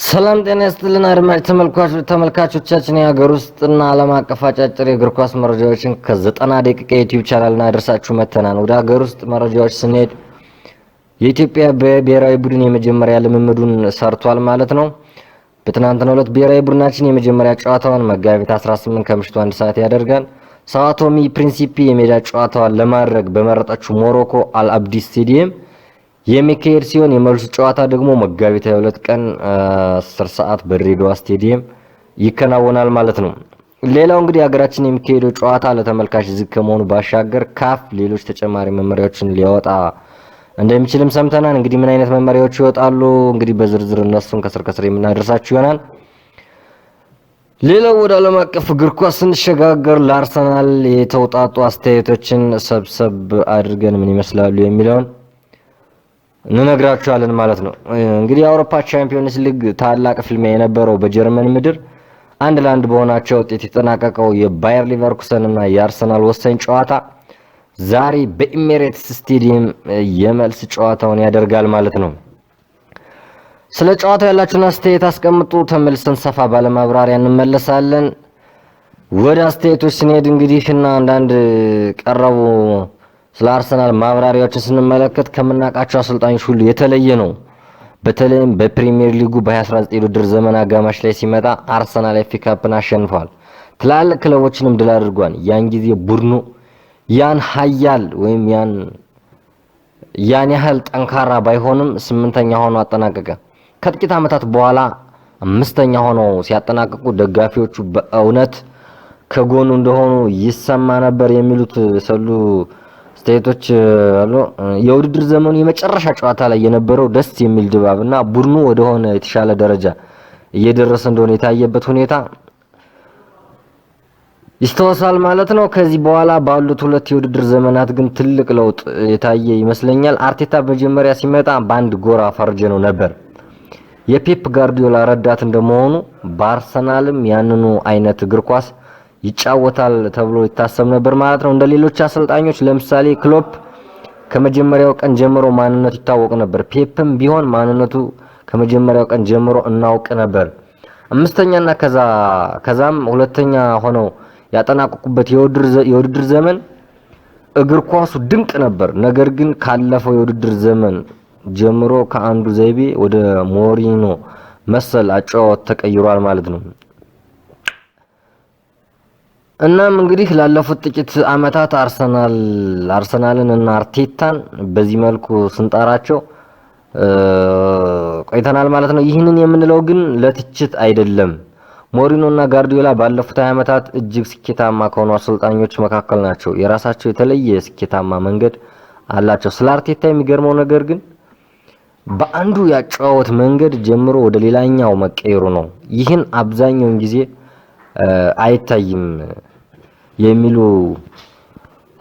ሰላም ጤና ይስጥልን አድማጭ ተመልካቾቻችን የሀገር ውስጥና ዓለም አቀፍ አጫጭር የእግር ኳስ መረጃዎችን ከ90 ደቂቃ ዩቲዩብ ቻናል እናደርሳችሁ መተናል። ወደ ሀገር ውስጥ መረጃዎች ስንሄድ የኢትዮጵያ ብሔራዊ ቡድን የመጀመሪያ ልምምዱን ሰርቷል ማለት ነው። በትናንትናው ዕለት ብሔራዊ ቡድናችን የመጀመሪያ ጨዋታውን መጋቢት 18 ከምሽቱ 1 ሰዓት ያደርጋል። ሳኦ ቶሚ ፕሪንሲፒ የሜዳ ጨዋታውን ለማድረግ በመረጠችው ሞሮኮ አልአብዲ ስቴዲየም የሚካሄድ ሲሆን የመልሱ ጨዋታ ደግሞ መጋቢት 22 ቀን 10 ሰዓት በድሬዳዋ ስቴዲየም ይከናወናል ማለት ነው። ሌላው እንግዲህ ሀገራችን የሚካሄደው ጨዋታ ለተመልካች ዝግ ከመሆኑ ባሻገር ካፍ ሌሎች ተጨማሪ መመሪያዎችን ሊያወጣ እንደሚችልም ሰምተናል። እንግዲህ ምን አይነት መመሪያዎች ይወጣሉ እንግዲህ በዝርዝር እነሱን ከስር የምናደርሳችሁ ይሆናል። ሌላው ወደ ዓለም አቀፍ እግር ኳስ ስንሸጋገር ለአርሰናል የተውጣጡ አስተያየቶችን ሰብሰብ አድርገን ምን ይመስላሉ የሚለውን እንነግራችኋለን ማለት ነው። እንግዲህ የአውሮፓ ቻምፒዮንስ ሊግ ታላቅ ፍልሚያ የነበረው በጀርመን ምድር 1-1 በሆናቸው ውጤት የተጠናቀቀው የባየር ሊቨርኩሰን እና የአርሰናል ወሳኝ ጨዋታ ዛሬ በኢሜሬትስ ስቴዲየም የመልስ ጨዋታውን ያደርጋል ማለት ነው። ስለ ጨዋታው ያላችሁን አስተያየት አስቀምጡ። ተመልሰን ሰፋ ባለ ማብራሪያ እንመለሳለን። ወደ አስተያየቶች ስንሄድ እንግዲህ እና አንዳንድ ቀረቡ ስለ አርሰናል ማብራሪያዎችን ስንመለከት ከምናውቃቸው አሰልጣኞች ሁሉ የተለየ ነው። በተለይም በፕሪሚየር ሊጉ በ2019 ውድድር ዘመን አጋማሽ ላይ ሲመጣ አርሰናል ኤፍ ኤ ካፕን አሸንፏል። ትላልቅ ክለቦችንም ድል አድርጓል። ያን ጊዜ ቡድኑ ያን ኃያል ወይም ያን ያህል ጠንካራ ባይሆንም 8ኛ ሆኖ አጠናቀቀ። ከጥቂት ዓመታት በኋላ 5ኛ ሆኖ ሲያጠናቅቁ ደጋፊዎቹ በእውነት ከጎኑ እንደሆኑ ይሰማ ነበር የሚሉት ሰሉ ስቴቶች አሉ። የውድድር ዘመኑ የመጨረሻ ጨዋታ ላይ የነበረው ደስ የሚል ድባብና ቡድኑ ወደሆነ የተሻለ ደረጃ እየደረሰ እንደሆነ የታየበት ሁኔታ ይስተዋሳል ማለት ነው። ከዚህ በኋላ ባሉት ሁለት የውድድር ዘመናት ግን ትልቅ ለውጥ የታየ ይመስለኛል። አርቴታ መጀመሪያ ሲመጣ በአንድ ጎራ ፈርጀ ነው ነበር። የፔፕ ጋርዲዮላ ረዳት እንደመሆኑ በአርሰናልም ያንኑ አይነት እግር ኳስ ይጫወታል ተብሎ ይታሰብ ነበር ማለት ነው። እንደ ሌሎች አሰልጣኞች ለምሳሌ ክሎፕ ከመጀመሪያው ቀን ጀምሮ ማንነቱ ይታወቅ ነበር። ፔፕም ቢሆን ማንነቱ ከመጀመሪያው ቀን ጀምሮ እናውቅ ነበር። 5ኛና ከዛም 2ኛ ሆነው ያጠናቀቁበት የውድድር ዘመን እግር ኳሱ ድንቅ ነበር። ነገር ግን ካለፈው የውድድር ዘመን ጀምሮ ከአንዱ ዘይቤ ወደ ሞሪኖ መሰል አጨዋወት ተቀይሯል ማለት ነው። እናም እንግዲህ ላለፉት ጥቂት አመታት አርሰናልን እና አርቴታን በዚህ መልኩ ስንጠራቸው ቆይተናል ማለት ነው። ይህንን የምንለው ግን ለትችት አይደለም። ሞሪኖ እና ጋርዲዮላ ባለፉት 20 አመታት እጅግ ስኬታማ ከሆኑ አሰልጣኞች መካከል ናቸው። የራሳቸው የተለየ ስኬታማ መንገድ አላቸው። ስለ አርቴታ የሚገርመው ነገር ግን በአንዱ ያጨዋወት መንገድ ጀምሮ ወደ ሌላኛው መቀየሩ ነው። ይህን አብዛኛውን ጊዜ አይታይም የሚሉ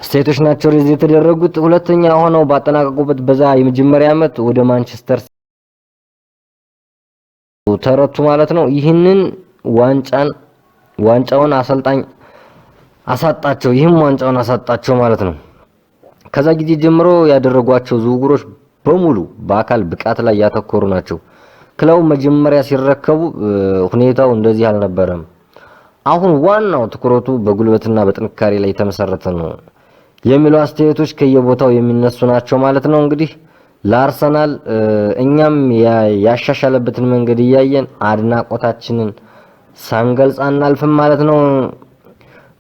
ስቴቶች ናቸው እዚህ የተደረጉት። 2ኛ ሆነው ባጠናቀቁበት በዛ የመጀመሪያ አመት ወደ ማንቸስተር ተረቱ ማለት ነው። ይህንን ዋንጫውን አሰልጣኝ አሳጣቸው። ይህም ዋንጫውን አሳጣቸው ማለት ነው። ከዛ ጊዜ ጀምሮ ያደረጓቸው ዝውውሮች በሙሉ በአካል ብቃት ላይ ያተኮሩ ናቸው። ክለቡ መጀመሪያ ሲረከቡ ሁኔታው እንደዚህ አልነበረም። አሁን ዋናው ትኩረቱ በጉልበትና በጥንካሬ ላይ የተመሰረተ ነው የሚሉ አስተያየቶች ከየቦታው የሚነሱ ናቸው ማለት ነው። እንግዲህ ለአርሰናል እኛም ያሻሻለበትን መንገድ እያየን አድናቆታችንን ሳንገልጽ አናልፍም ማለት ነው።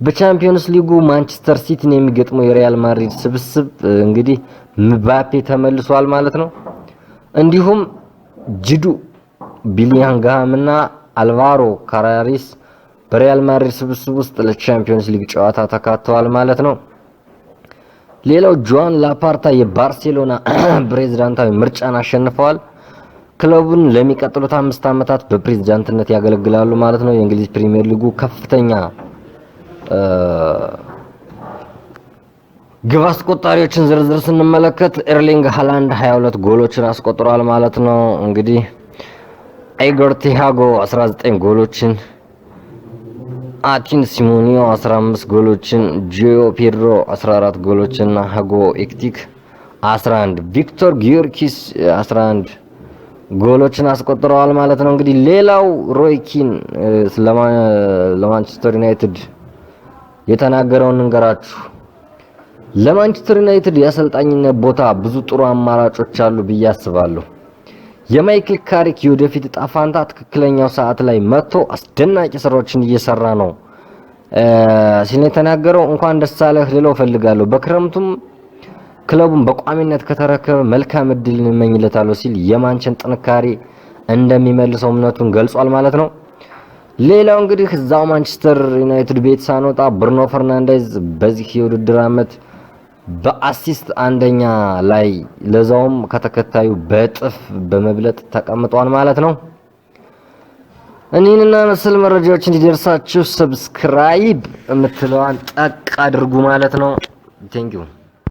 በቻምፒዮንስ ሊጉ ማንቸስተር ሲቲን የሚገጥመው የሪያል ማድሪድ ስብስብ እንግዲህ ምባፔ ተመልሷል ማለት ነው። እንዲሁም ጂዱ ቢሊንግሃም እና አልቫሮ ካራሪስ በሪያል ማድሪድ ስብስብ ውስጥ ለቻምፒዮንስ ሊግ ጨዋታ ተካተዋል ማለት ነው። ሌላው ጆዋን ላፓርታ የባርሴሎና ፕሬዝዳንታዊ ምርጫን አሸንፈዋል። ክለቡን ለሚቀጥሉት 5 አመታት በፕሬዝዳንትነት ያገለግላሉ ማለት ነው። የእንግሊዝ ፕሪሚየር ሊጉ ከፍተኛ ግብ አስቆጣሪዎችን ዝርዝር ስንመለከት ኤርሊንግ ሃላንድ 22 ጎሎችን አስቆጥሯል ማለት ነው። እንግዲህ ኤገር ቲያጎ 19 ጎሎችን፣ አቲን ሲሞኒዮ 15 ጎሎችን፣ ጂዮ ፔድሮ 14 ጎሎችን እና ሃጎ ኤክቲክ 11፣ ቪክቶር ጊዮርጊስ 11 ጎሎችን አስቆጥረዋል ማለት ነው። እንግዲህ ሌላው ሮይ ኪን ለማንቸስተር ዩናይትድ የተናገረውን እንገራችሁ። ለማንቸስተር ዩናይትድ የአሰልጣኝነት ቦታ ብዙ ጥሩ አማራጮች አሉ ብዬ አስባለሁ። የማይክል ካሪክ የወደፊት ዕጣ ፈንታ ትክክለኛው ሰዓት ላይ መጥቶ አስደናቂ ስራዎችን እየሰራ ነው ሲል የተናገረው። እንኳን ደስ አለህ ልለው ፈልጋለሁ። በክረምቱም ክለቡን በቋሚነት ከተረከበ መልካም እድል እንመኝለታለሁ ሲል የማንቸን ጥንካሬ እንደሚመልሰው እምነቱን ገልጿል ማለት ነው። ሌላው እንግዲህ እዛው ማንቸስተር ዩናይትድ ቤት ሳንወጣ ብሩኖ ፈርናንዴዝ በዚህ የውድድር ዓመት በአሲስት አንደኛ ላይ ለዛውም ከተከታዩ በጥፍ በመብለጥ ተቀምጧል ማለት ነው። እኒህንና መሰል መረጃዎች እንዲደርሳችሁ ሰብስክራይብ የምትለዋን ጠቅ አድርጉ ማለት ነው። ቴንኪው